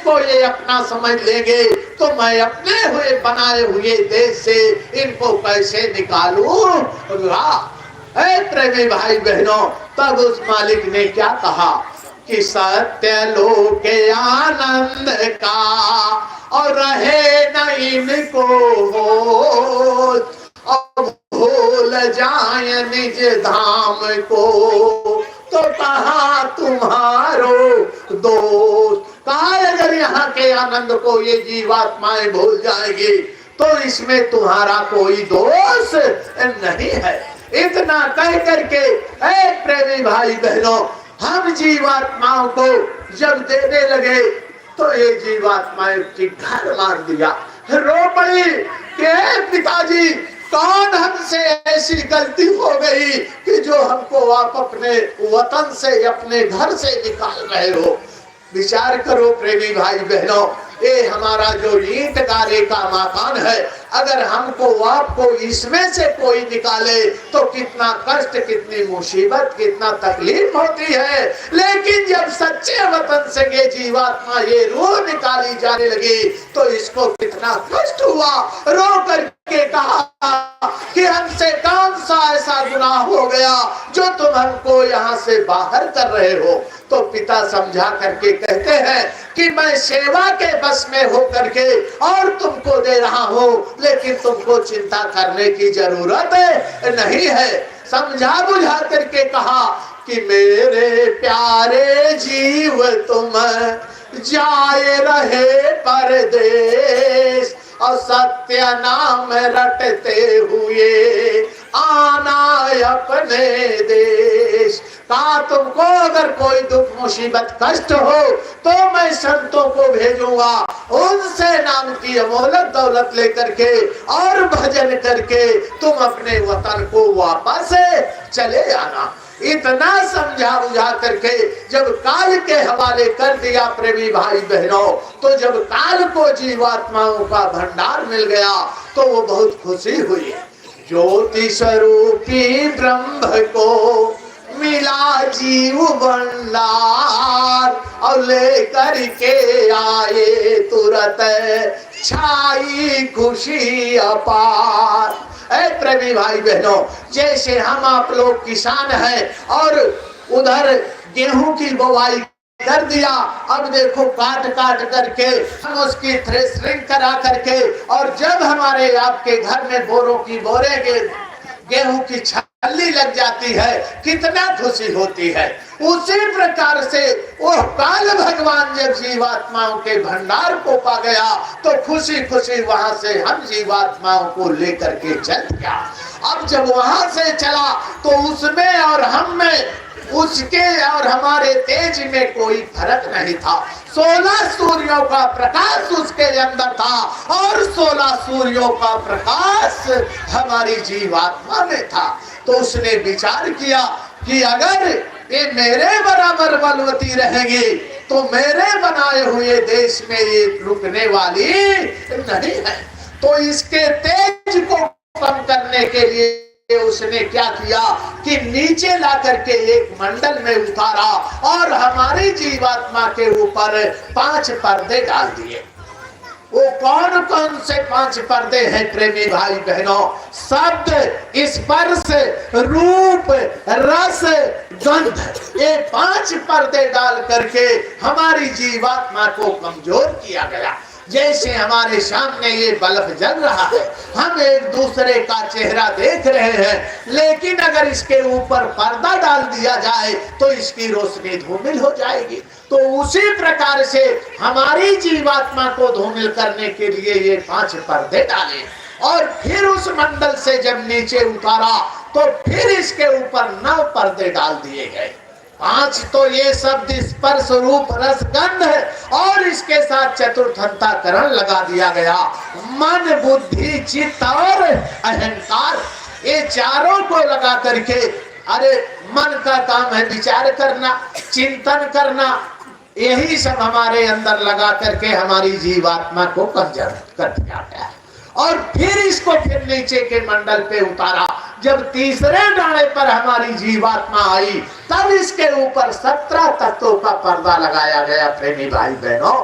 इसको ये अपना समझ लेंगे तो मैं अपने हुए बनाए हुए देश से इनको कैसे निकालूंगा। प्रेमी भाई बहनों, तब उस मालिक ने क्या कहा कि सत्य लोक आनंद का और रहे न इनको होश, अब भूल जाए निज धाम को तो कहा तुम्हारो दोष। कहा अगर यहाँ के आनंद को ये जीवात्माएं भूल जाएंगी तो इसमें तुम्हारा कोई दोष नहीं है। इतना कह करके ऐ प्रेमी भाई बहनों, हम जीवात्माओं को जब देने लगे तो ये जीवात्माएं की घर मार दिया, रो पड़ी कि पिताजी कौन हमसे ऐसी गलती हो गई कि जो हमको आप अपने वतन से अपने घर से निकाल रहे हो। विचार करो प्रेमी भाई बहनों, ये हमारा जो ईंट गारे का मकान है, अगर हमको आपको इसमें से कोई निकाले तो कितना कष्ट, कितनी मुसीबत, कितना तकलीफ होती है। लेकिन जब सच्चे वतन से ये जीवात्मा ये रूह निकाली जाने लगी तो इसको कितना कष्ट हुआ। रो करके कहा कि हमसे कौन सा ऐसा गुनाह हो गया जो तुम हमको यहाँ से बाहर कर रहे हो। तो पिता समझा करके कहते हैं कि मैं सेवा के बस में हो करके और तुमको दे रहा हूँ, लेकिन तुमको चिंता करने की जरूरत नहीं है। समझा बुझा करके कहा कि मेरे प्यारे जीव तुम जाए रहे परदेश और सत्य नाम रटते हुए आना अपने देश। कहा तुमको अगर कोई दुख मुसीबत कष्ट हो तो मैं संतों को भेजूंगा, उनसे नाम की अमोलक दौलत लेकर के और भजन करके तुम अपने वतन को वापस चले आना। इतना समझा बुझा करके जब काल के हवाले कर दिया प्रेमी भाई बहनों, तो जब काल को जीवात्माओं का भंडार मिल गया तो वो बहुत खुशी हुई। ज्योति स्वरूपी ब्रह्म को मिला जीव भंडार और लेकर के आए तुरंत छाई खुशी अपार। ऐ प्रेमी भाई बहनों, जैसे हम आप लोग किसान हैं और उधर गेहूं की बुवाई कर दिया, अब देखो काट काट करके हम उसकी थ्रेशरिंग करा करके और जब हमारे आपके घर में बोरों की बोरे गेहूं की छल्ली लग जाती है कितना खुशी होती है। उसी प्रकार से वो काल भगवान जब जीवात्माओं के भंडार को पा गया तो खुशी खुशी वहां से हम जीवात्माओं को लेकर के चल गया। अब जब वहां से चला तो उसमें और हम में, उसके और हमारे तेज में कोई फर्क नहीं था। 16 सूर्यों का प्रकाश उसके अंदर था और 16 सूर्यों का प्रकाश हमारी जीवात्मा में था। तो उसने विचार किया कि अगर ये मेरे बराबर बलवती रहेगी तो मेरे बनाए हुए देश में ये रुकने वाली नहीं है। तो इसके तेज को कम करने के लिए उसने क्या किया कि नीचे ला करके एक मंडल में उतारा और हमारी जीवात्मा के ऊपर 5 पर्दे डाल दिए। वो कौन कौन से 5 पर्दे हैं प्रेमी भाई बहनों? शब्द, स्पर्श, रूप, रस, गंध, ये 5 पर्दे डाल करके हमारी जीवात्मा को कमजोर किया गया। जैसे हमारे सामने ये बल्ब जल रहा है, हम एक दूसरे का चेहरा देख रहे हैं, लेकिन अगर इसके ऊपर पर्दा डाल दिया जाए तो इसकी रोशनी धूमिल हो जाएगी। तो उसी प्रकार से हमारी जीवात्मा को धूमिल करने के लिए ये 5 पर्दे डाले और फिर उस मंडल से जब नीचे उतारा तो फिर इसके ऊपर 9 पर्दे डाल दिए गए। 5 तो ये शब्द, स्पर्श, रूप, रस, गंध है और इसके साथ चतुर्थंताकरण लगा दिया गया। मन, बुद्धि, चित्त और अहंकार, ये चारों को लगा करके, अरे मन का काम है विचार करना, चिंतन करना, यही सब हमारे अंदर लगा करके हमारी जीवात्मा को कमजोर कर दिया गया। और फिर इसको फिर नीचे के मंडल पे उतारा। जब तीसरे डाले पर हमारी जीवात्मा आई तब इसके ऊपर 17 तत्वों का पर्दा लगाया गया प्रेमी भाई बहनों।